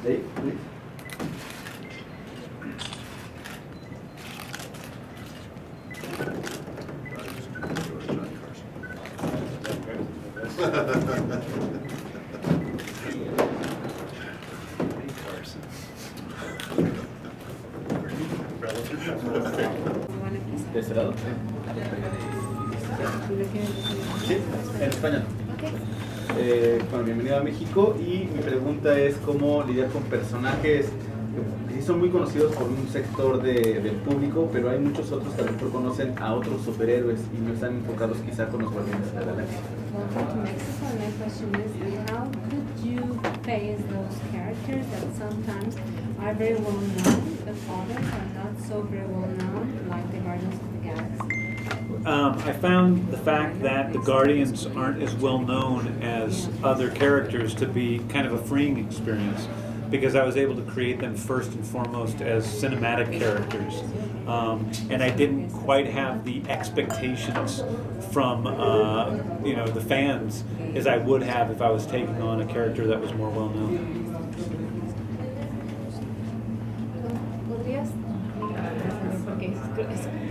Dave, please. ¿De este lado? Sí, en español. Bueno, bienvenido a México y mi pregunta es cómo lidiar con personajes que sí son muy conocidos por un sector del público, pero hay muchos otros que a lo mejor conocen a otros superhéroes y no están enfocados quizá con los Guardianes de la Galaxia. Welcome to Mexico. My question is, how could you face those characters that sometimes are very well known, but others are not so very well known, like the Guardians of the Galaxy? I found the fact that the Guardians aren't as well known as other characters to be kind of a freeing experience, because I was able to create them first and foremost as cinematic characters. And I didn't quite have the expectations from the fans as I would have if I was taking on a character that was more well known. ¿Podrías? Porque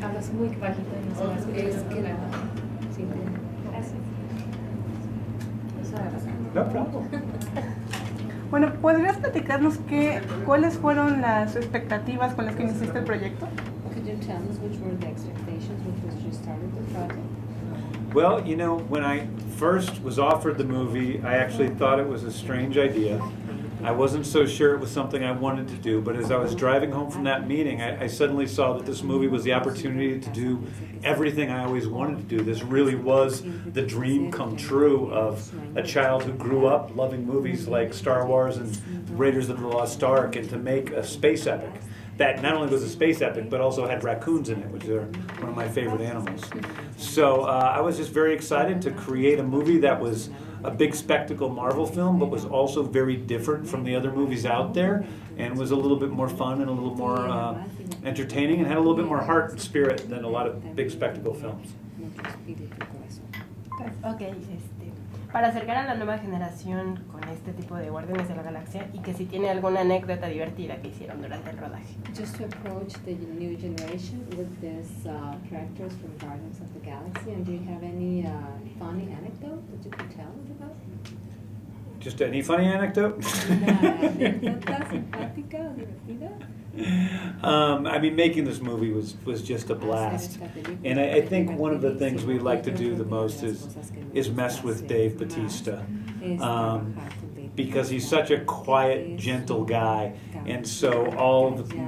hablas muy bajito y no se me escucha. Es que la... Sí, gracias. No problem. Bueno, ¿podrías platicarnos cuáles fueron las expectativas con las que iniciaste el proyecto? Could you tell us which were the expectations when you started the project? Well, when I first was offered the movie, I actually thought it was a strange idea. I wasn't so sure it was something I wanted to do, but as I was driving home from that meeting, I suddenly saw that this movie was the opportunity to do everything I always wanted to do. This really was the dream come true of a child who grew up loving movies like Star Wars and Raiders of the Lost Ark, and to make a space epic that not only was a space epic, but also had raccoons in it, which are one of my favorite animals. So I was just very excited to create a movie that was a big spectacle Marvel film, but was also very different from the other movies out there, and was a little bit more fun and a little more entertaining, and had a little bit more heart and spirit than a lot of big spectacle films. Ok, para acercar a la nueva generación con este tipo de Guardianes de la Galaxia, y que si tiene alguna anécdota divertida que hicieron durante el rodaje. Just to approach the new generation with these characters from Guardians of the Galaxy, and do you have any funny anecdote that you could tell us about? Just any funny anecdote? ¿Anécdota simpática, divertida? Making this movie was just a blast, and I think one of the things we like to do the most is mess with Dave Bautista, because he's such a quiet, gentle guy, and so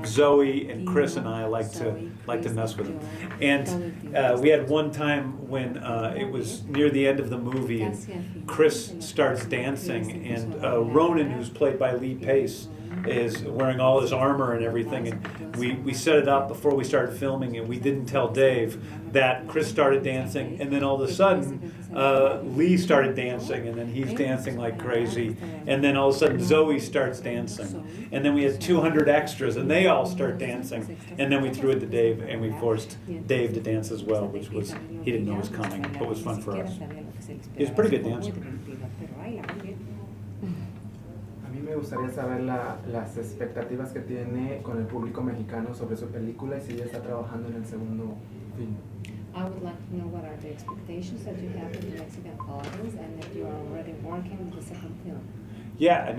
Zoe and Chris and I like to mess with him. And we had one time when it was near the end of the movie, and Chris starts dancing, and Ronan, who's played by Lee Pace, is wearing all his armor and everything, and we set it up before we started filming, and we didn't tell Dave that Chris started dancing, and then all of a sudden Lee started dancing, and then he's dancing like crazy, and then all of a sudden Zoe starts dancing, and then we had 200 extras, and they all start dancing, and then we threw it to Dave, and we forced Dave to dance as well, which was, he didn't know was coming, but was fun for us. He's a pretty good dancer. Me gustaría saber las expectativas que tiene con el público mexicano sobre su película y si ya está trabajando en el segundo film. I would like to know what are the expectations that you have with the Mexican audience, and if you are already working with the second film. Yeah,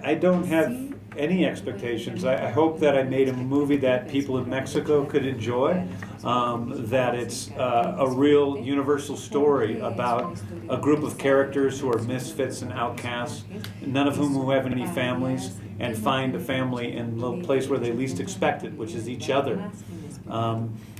I don't have any expectations. I hope that I made a movie that people in Mexico could enjoy, that it's a real universal story about a group of characters who are misfits and outcasts, none of whom have any families, and find a family in the place where they least expect it, which is each other.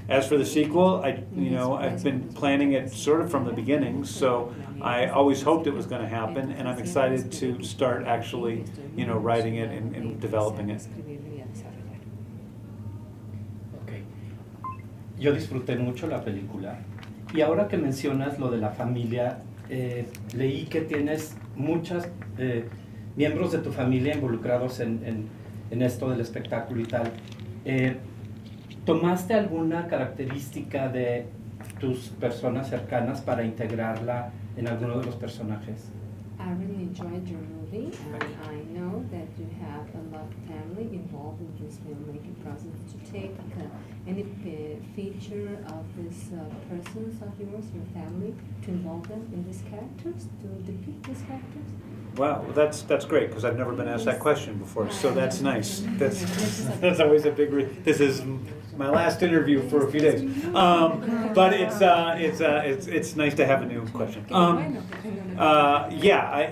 As for the sequel, I've been planning it sort of from the beginning, so I always hoped it was going to happen, and I'm excited to start actually, writing it and developing it. Okay. Yo disfruté mucho la película, y ahora que mencionas lo de la familia, leí que tienes muchos miembros de tu familia involucrados en esto del espectáculo y tal. ¿Tomaste alguna característica de tus personas cercanas para integrarla en alguno de los personajes? I really enjoyed your movie, and I know that you have a lot of family involved in this filmmaking process. Did you take any feature of these persons of yours, your family, to involve them in these characters, to depict these characters? Wow, well, that's great, because I've never been asked that question before, so that's nice. That's always a big. This is my last interview for a few days, but it's nice to have a new question. Yeah,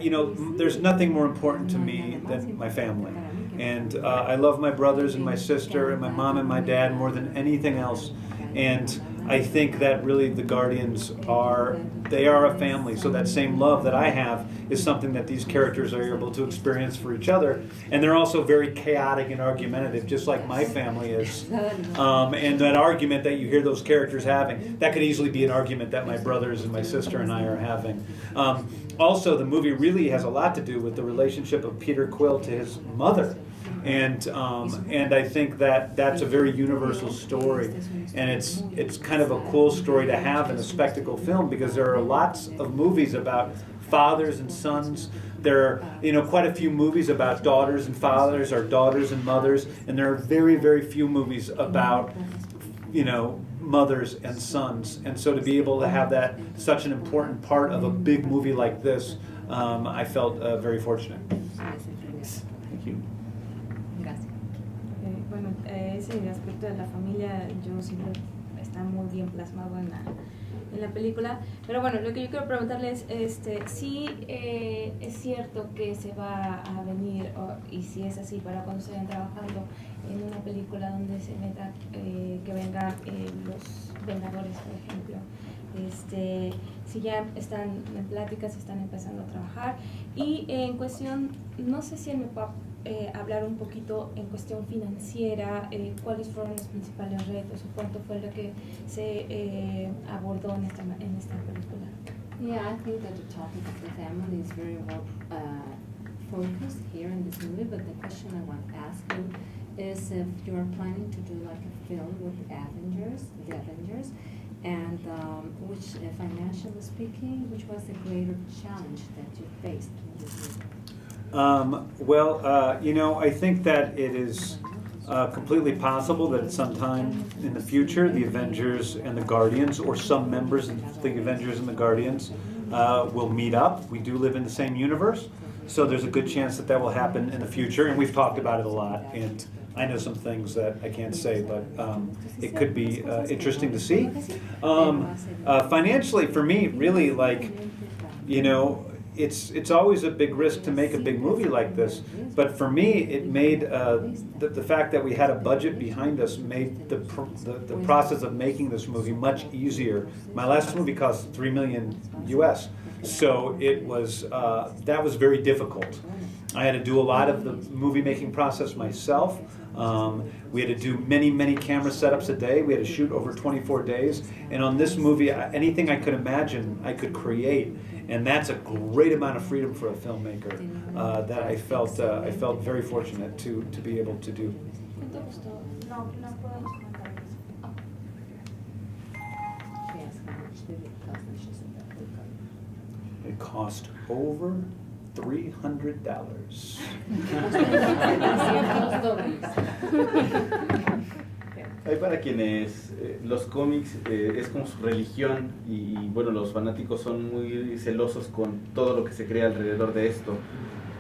there's nothing more important to me than my family, and I love my brothers and my sister and my mom and my dad more than anything else, and I think that really the Guardians are a family, so that same love that I have is something that these characters are able to experience for each other, and they're also very chaotic and argumentative, just like my family is. And that argument that you hear those characters having, that could easily be an argument that my brothers and my sister and I are having. Also, the movie really has a lot to do with the relationship of Peter Quill to his mother. And I think that that's a very universal story, and it's kind of a cool story to have in a spectacle film, because there are lots of movies about fathers and sons. There are quite a few movies about daughters and fathers, or daughters and mothers, and there are very, very few movies about mothers and sons. And so to be able to have that such an important part of a big movie like this, I felt very fortunate. Thank you. Bueno, ese aspecto de la familia yo siempre está muy bien plasmado en la película, pero bueno, lo que yo quiero preguntarles es si es cierto que se va a venir, y si es así, para cuando se vayan trabajando en una película donde se meta que vengan los Vengadores, por ejemplo, si ya están en pláticas, están empezando a trabajar, y en cuestión, no sé si él me puede hablar un poquito en cuestión financiera, cuáles fueron los principales retos o cuánto fue lo que se abordó en esta película. Yeah, I think that the topic of the family is very well focused here in this movie, but the question I want to ask you is if you are planning to do like a film with the Avengers, and which, financially speaking, which was the greater challenge that you faced in this movie? I think that it is completely possible that at some time in the future, the Avengers and the Guardians, or some members of the Avengers and the Guardians, will meet up. We do live in the same universe, so there's a good chance that will happen in the future, and we've talked about it a lot, and I know some things that I can't say, but it could be interesting to see. Financially, for me, really, it's always a big risk to make a big movie like this, but for me, it made the fact that we had a budget behind us made the process of making this movie much easier. My last movie cost $3 million US, so it was that was very difficult. I had to do a lot of the movie making process myself. We had to do many camera setups a day. We had to shoot over 24 days. And on this movie, anything I could imagine, I could create. And that's a great amount of freedom for a filmmaker that I felt very fortunate to be able to do. It cost over $300. Hay para quienes los cómics es como su religión y bueno, los fanáticos son muy celosos con todo lo que se crea alrededor de esto.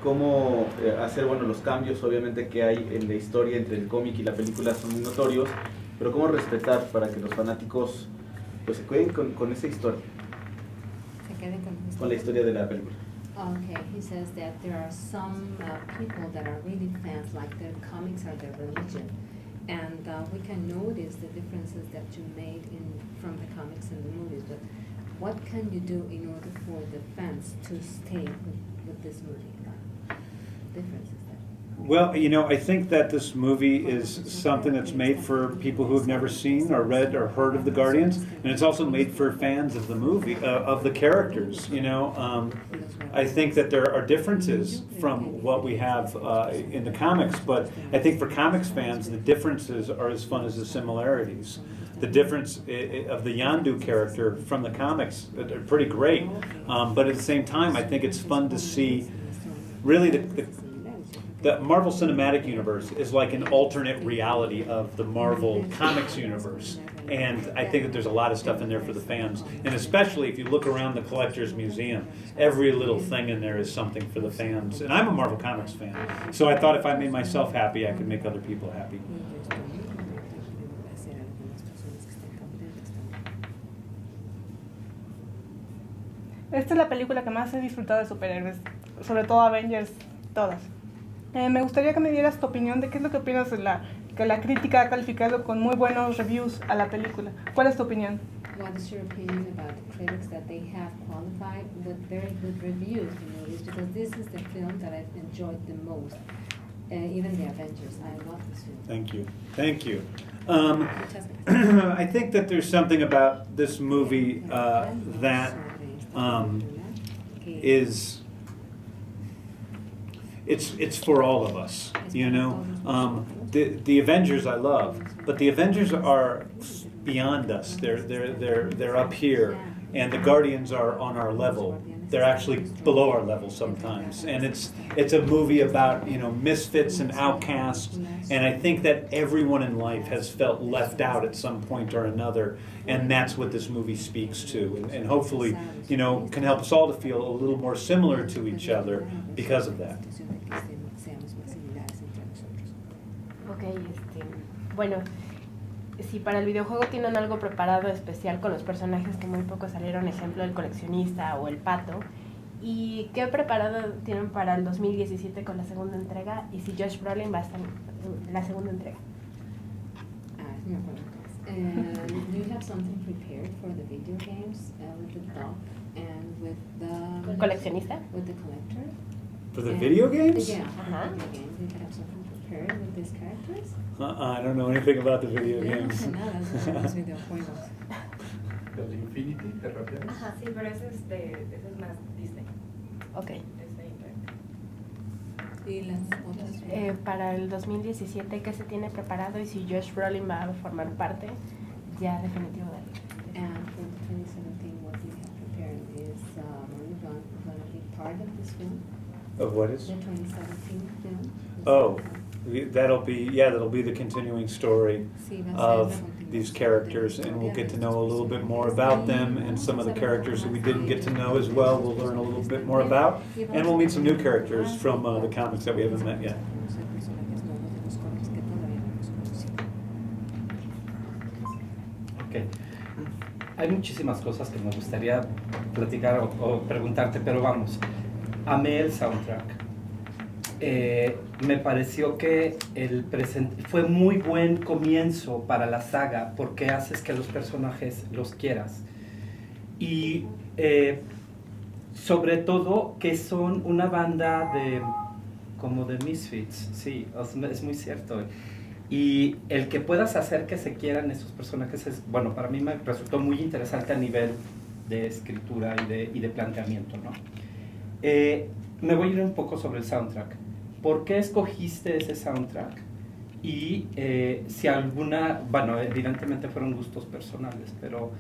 Cómo hacer los cambios obviamente que hay en la historia entre el cómic y la película son muy notorios, pero cómo respetar para que los fanáticos pues se queden con esa historia, con la historia de la película. Okay, he says that there are some people that are really fans, like their comics are their religion, and we can notice the differences that you made from the comics and the movies. But what can you do in order for the fans to stay with this movie? Differences there. Well, I think that this movie is something that's made for people who have never seen or read or heard of the Guardians, and it's also made for fans of the movie, of the characters. I think that there are differences from what we have in the comics, but I think for comics fans, the differences are as fun as the similarities. The difference of the Yondu character from the comics are pretty great, but at the same time, I think it's fun to see really the Marvel Cinematic Universe is like an alternate reality of the Marvel Comics universe. And I think that there's a lot of stuff in there for the fans. And especially if you look around the Collector's Museum, every little thing in there is something for the fans. And I'm a Marvel Comics fan. So I thought if I made myself happy, I could make other people happy. Esta es la película que más he disfrutado de superhéroes, sobre todo Avengers, todas. Me gustaría que me dieras tu opinión de qué es lo que opinas de que la crítica ha calificado con muy buenos reviews a la película. ¿Cuál es tu opinión? What is your opinion about the critics that they have qualified with very good reviews in movies? Because this is the film that I've enjoyed the most. Even the Avengers, I love this film. Thank you. Thank you. I think that there's something about this movie that is it's for all of us, you know. The Avengers I love, but the Avengers are beyond us. They're up here, and the Guardians are on our level. They're actually below our level sometimes, and it's a movie about, you know, misfits and outcasts, and I think that everyone in life has felt left out at some point or another, and that's what this movie speaks to, and hopefully, you know, can help us all to feel a little more similar to each other because of that. Ok, bueno, si para el videojuego tienen algo preparado especial con los personajes que muy poco salieron, ejemplo el coleccionista o el pato, ¿y qué preparado tienen para el 2017 con la segunda entrega? Y si Josh Brolin va a estar en la segunda entrega. Do you have something prepared for the video games with the dog and with the ¿Coleccionista? With the collector? For the video games? Yeah, for the video games. Do you have something prepared with these characters? I don't know anything about the video Yo no games. sé nada sobre los videojuegos. ¿El Infinity te refieres? Ajá, sí, pero ese es más Disney. Ok. Y las otras. Para el 2017, ¿qué se tiene preparado? Y si Josh Brolin va a formar parte, ya definitivo de él. And for 2017, what you have prepared is Marie going to be part of this film? Of what is? The 2017 film? Oh, that'll be the continuing story Sí, va a ser of la continuación these de characters, la and we'll get to historia know a little bit more about them, and some of the characters that we didn't get to know as well, we'll learn a little bit more about, and we'll meet some new characters from the comics that we haven't met yet. Conocer personajes nuevos de los cómics que todavía no hemos conocido. Ok. Hay muchísimas cosas que me gustaría platicar o preguntarte, pero vamos. Amé el soundtrack. Me pareció que fue muy buen comienzo para la saga porque haces que los personajes los quieras. Y sobre todo que son una banda como de misfits, sí, es muy cierto. Y el que puedas hacer que se quieran esos personajes es, bueno, para mí me resultó muy interesante a nivel de escritura y de planteamiento, ¿no? Me voy a ir un poco sobre el soundtrack. ¿Por qué escogiste ese soundtrack? Y si bueno, evidentemente fueron gustos personales, pero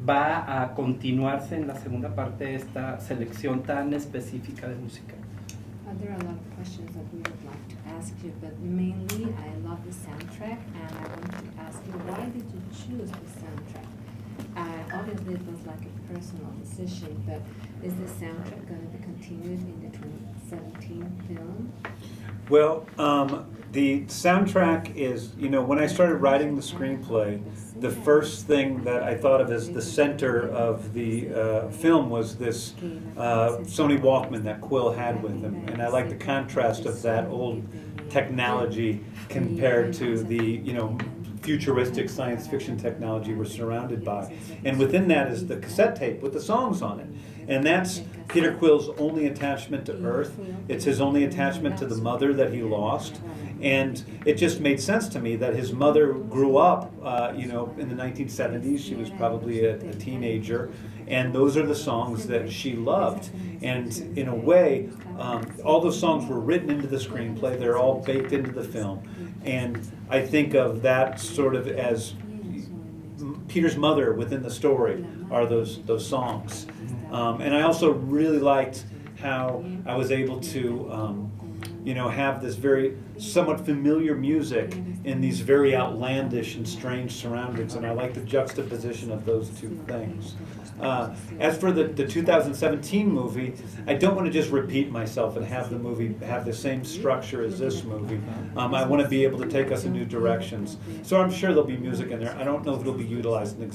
¿va a continuarse en la segunda parte esta selección tan específica de música? There are a lot of questions that we would like to ask you, but mainly I love the soundtrack, and I want to ask you, why did you choose the soundtrack? Obviously it was like a personal decision, but is the soundtrack going to be continued in the 2017 film? Well, the soundtrack is, you know, when I started writing the screenplay, the first thing that I thought of as the center of the film was this Sony Walkman that Quill had with him. And I like the contrast of that old technology compared to the, you know, futuristic science fiction technology we're surrounded by. And within that is the cassette tape with the songs on it. And that's Peter Quill's only attachment to Earth. It's his only attachment to the mother that he lost. And it just made sense to me that his mother grew up, you know, in the 1970s. She was probably a teenager. And those are the songs that she loved. And in a way, all those songs were written into the screenplay. They're all baked into the film. And I think of that sort of as Peter's mother within the story are those songs. And I also really liked how I was able to, you know, have this very somewhat familiar music in these very outlandish and strange surroundings, and I like the juxtaposition of those two things. As for the 2017 movie, I don't want to just repeat myself and have the movie have the same structure as this movie. I want to be able to take us in new directions. So I'm sure there'll be music in there. I don't know if it'll be utilized in